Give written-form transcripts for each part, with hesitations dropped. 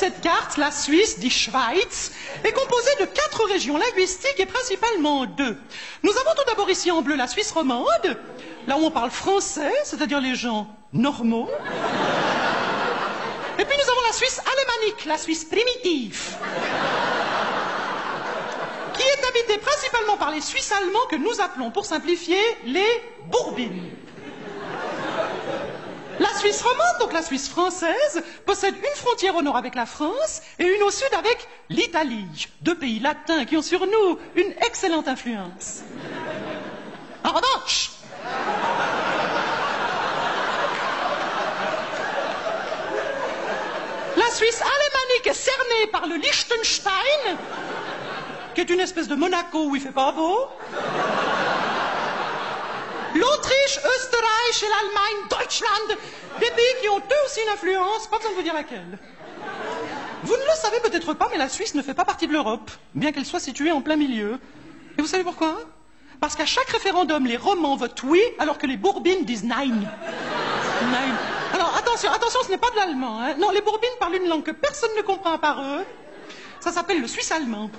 cette carte, la Suisse, die Schweiz, est composée de 4 régions linguistiques et principalement 2. Nous avons tout d'abord ici en bleu la Suisse romande, là où on parle français, c'est-à-dire les gens normaux. Et puis nous avons la Suisse alémanique, la Suisse primitive, qui est habitée principalement par les Suisses allemands que nous appelons, pour simplifier, les Bourbines. La Suisse romande, donc la Suisse française, possède une frontière au nord avec la France et une au sud avec l'Italie, 2 pays latins qui ont sur nous une excellente influence. En revanche, la Suisse alémanique est cernée par le Liechtenstein, qui est une espèce de Monaco où il fait pas beau. L'Autriche, Österreich et l'Allemagne, Deutschland, des pays qui ont eux aussi une influence, pas besoin de vous dire laquelle. Vous ne le savez peut-être pas, mais la Suisse ne fait pas partie de l'Europe, bien qu'elle soit située en plein milieu. Et vous savez pourquoi? Parce qu'à chaque référendum, les Romans votent oui, alors que les Bourbines disent nein. Nein. Alors attention, ce n'est pas de l'allemand. Hein. Non, les Bourbines parlent une langue que personne ne comprend par eux. Ça s'appelle le suisse allemand.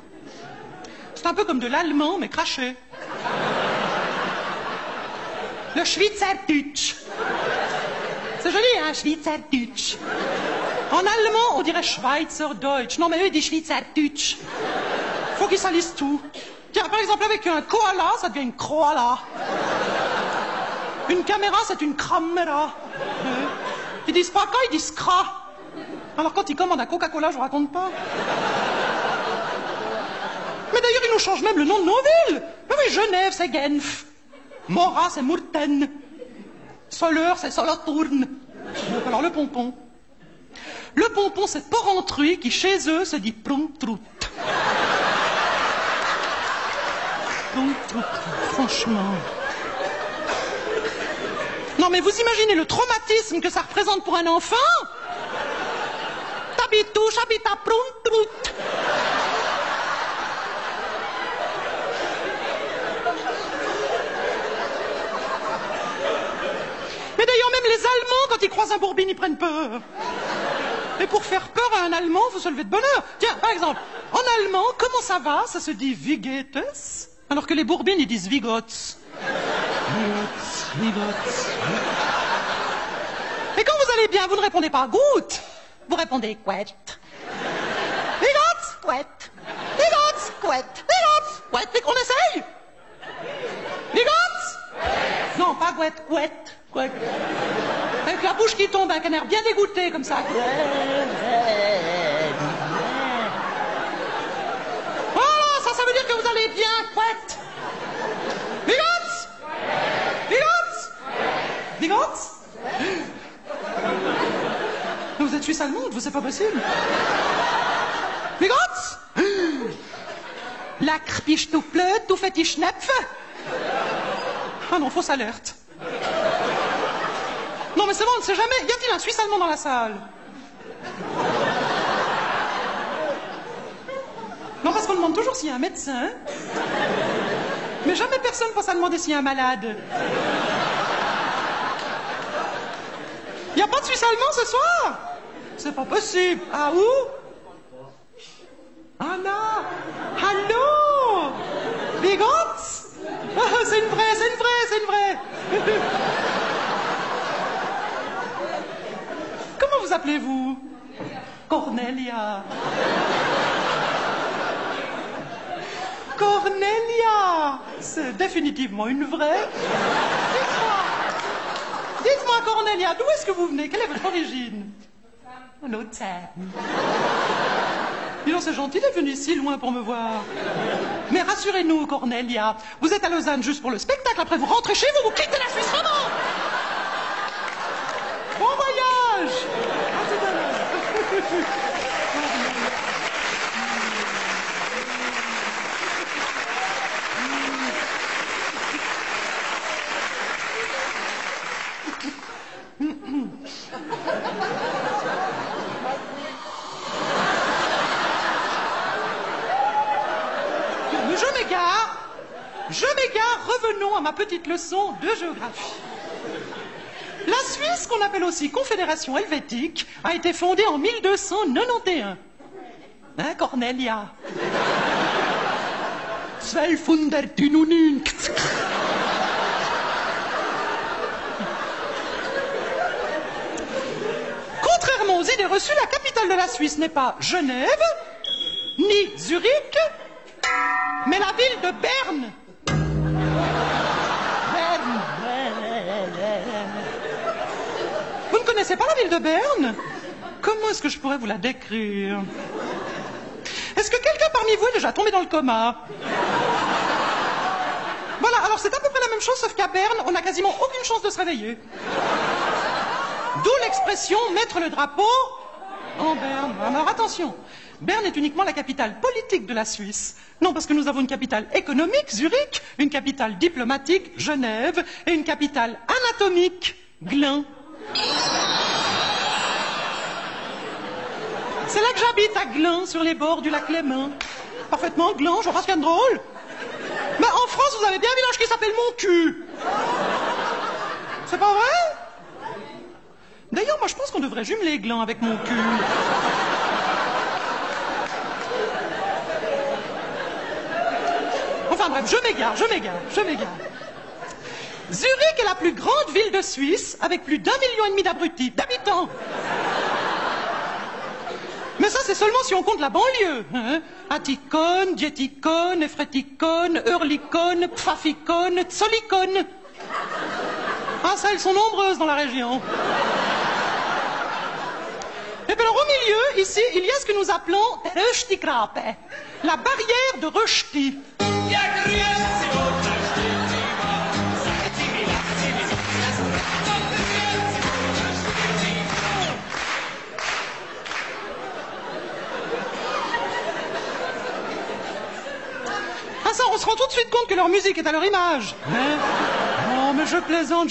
C'est un peu comme de l'allemand, mais craché. Le Schweizerdeutsch. C'est joli, hein, Schweizerdeutsch. En allemand, on dirait Schweizerdeutsch. Non, mais eux, ils disent Schweizerdeutsch. Faut qu'ils salissent tout. Tiens, par exemple, avec un koala, ça devient une koala. Une caméra, c'est une camera. Ils disent pas quoi, ils disent cra. Alors quand ils commandent un Coca-Cola, je vous raconte pas. Mais d'ailleurs, ils nous changent même le nom de nos villes. Ben oui, Genève, c'est Genf. Mora, c'est Murten. Soleure, c'est Solothurn. Alors le pompon. Le pompon, c'est Porrentruy qui, chez eux, se dit Pruntrut. Pruntrut, franchement. Non, mais vous imaginez le traumatisme que ça représente pour un enfant? T'habites où? J'habite à Pruntrut. Mais d'ailleurs, même les Allemands, quand ils croisent un Bourbine, ils prennent peur. Et pour faire peur à un Allemand, faut se lever de bonne heure. Tiens, par exemple, en allemand, comment ça va? Ça se dit Wie geht es? Alors que les Bourbines, ils disent Wie geht's? Wie geht's? Et quand vous allez bien, vous ne répondez pas gut. Vous répondez quet. Wie geht's? Quet. Wie geht's? Quet. Wie geht's? Quet. Et qu'on essaye? Wie geht's? Non, pas quet, quet. Quet. Avec la bouche qui tombe, un canard bien dégoûté comme ça. Voilà, ça veut dire que vous allez bien, quet. Wie geht's? Wie geht's? Wie geht's? Vous êtes suisse allemande, vous, c'est pas possible. Wie geht's? La krpisch tout blöd, tout fait die Schnepfe. Ah non, fausse alerte. Non, mais c'est bon, on ne sait jamais. Y a-t-il un Suisse allemand dans la salle? Non, parce qu'on demande toujours s'il y a un médecin. Mais jamais personne pense à demander s'il y a un malade. Y a pas de Suisse allemand ce soir? C'est pas possible. Ah, où? Anna! Hallo! Wie geht's? C'est une vraie, c'est une vraie, c'est une vraie. Comment vous appelez-vous? Cornelia. Cornelia! C'est définitivement une vraie. Dites-moi, Cornelia, d'où est-ce que vous venez? Quelle est votre origine? Lausanne. Dis donc, c'est gentil d'être venu si loin pour me voir. Mais rassurez-nous, Cornelia, vous êtes à Lausanne juste pour le spectacle, après vous rentrez chez vous, vous quittez la Suisse romande. Bon voyage. À tout à l'heure. Je m'égare, revenons à ma petite leçon de géographie. La Suisse, qu'on appelle aussi Confédération helvétique, a été fondée en 1291. Hein, Cornelia? 1291. Contrairement aux idées reçues, la capitale de la Suisse n'est pas Genève, ni Zurich, mais la ville de Berne. Berne. Vous ne connaissez pas la ville de Berne? Comment est-ce que je pourrais vous la décrire? Est-ce que quelqu'un parmi vous est déjà tombé dans le coma? Voilà, alors c'est à peu près la même chose, sauf qu'à Berne, on n'a quasiment aucune chance de se réveiller. D'où l'expression « mettre le drapeau en Berne ». Alors attention, Berne est uniquement la capitale politique de la Suisse. Non, parce que nous avons une capitale économique, Zurich, une capitale diplomatique, Genève, et une capitale anatomique, Gland. C'est là que j'habite, à Gland, sur les bords du lac Léman. Parfaitement Gland, je vois pas ce qu'il y a de drôle. Mais en France, vous avez bien un village qui s'appelle Mon Cul. C'est pas vrai? D'ailleurs, moi, je pense qu'on devrait jumeler Gland avec Mon Cul. Enfin bref, je m'égare. Zurich est la plus grande ville de Suisse, avec plus d'1,5 million d'habitants. Mais ça, c'est seulement si on compte la banlieue. Hein? Atticone, Dieticone, Ephreticone, Eurlicone, Pfaficone, Zolicone. Ah, ça, elles sont nombreuses dans la région. Et bien alors, au milieu, ici, il y a ce que nous appelons Röstigrape, la barrière de Rösti. Ça, on se rend tout de suite compte que leur musique est à leur image. Hein? Oh, mais je plaisante.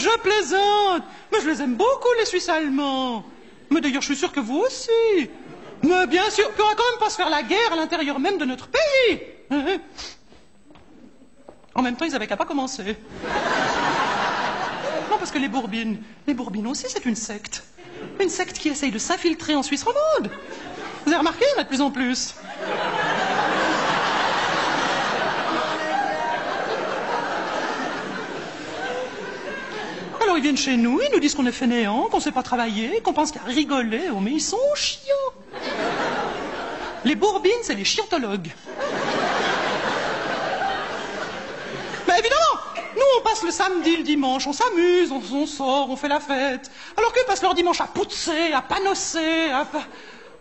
Mais je les aime beaucoup, les Suisses allemands. Mais d'ailleurs, je suis sûr que vous aussi. Mais bien sûr, qu'on va quand même pas se faire la guerre à l'intérieur même de notre pays. Hein? En même temps, ils avaient qu'à pas commencer. Non, parce que les Bourbines aussi, c'est une secte. Une secte qui essaye de s'infiltrer en Suisse romande. Vous avez remarqué, il y en a de plus en plus. Alors ils viennent chez nous, ils nous disent qu'on est fainéants, qu'on sait pas travailler, qu'on pense qu'à rigoler. Oh mais ils sont chiants. Les Bourbines, c'est les chiantologues. Mais évidemment, nous on passe le samedi, le dimanche, on s'amuse, on sort, on fait la fête. Alors qu'eux passent leur dimanche à poutser, à panosser,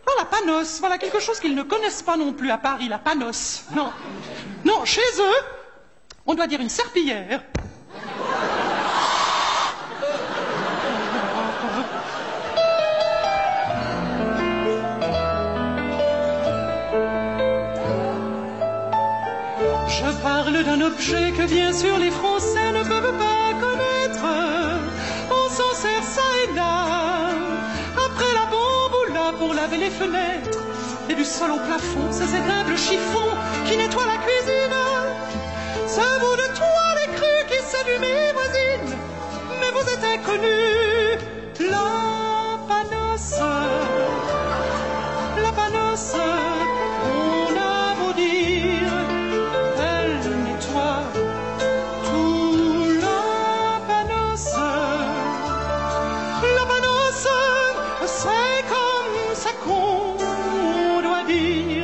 Oh, la panosse, voilà quelque chose qu'ils ne connaissent pas non plus à Paris, la panosse. Non, chez eux, on doit dire une serpillière. Je parle d'un objet que bien sûr les Français ne peuvent pas connaître. On s'en sert ça et là, après la bamboula pour laver les fenêtres. Et du sol au plafond, ces aimables chiffons qui nettoient la cuisine. Ce bout de toile écru qui séduit mes voisines. Mais vous êtes inconnus, la panosse. La panosse, on a beau dire, c'est comme ça qu'on doit dire.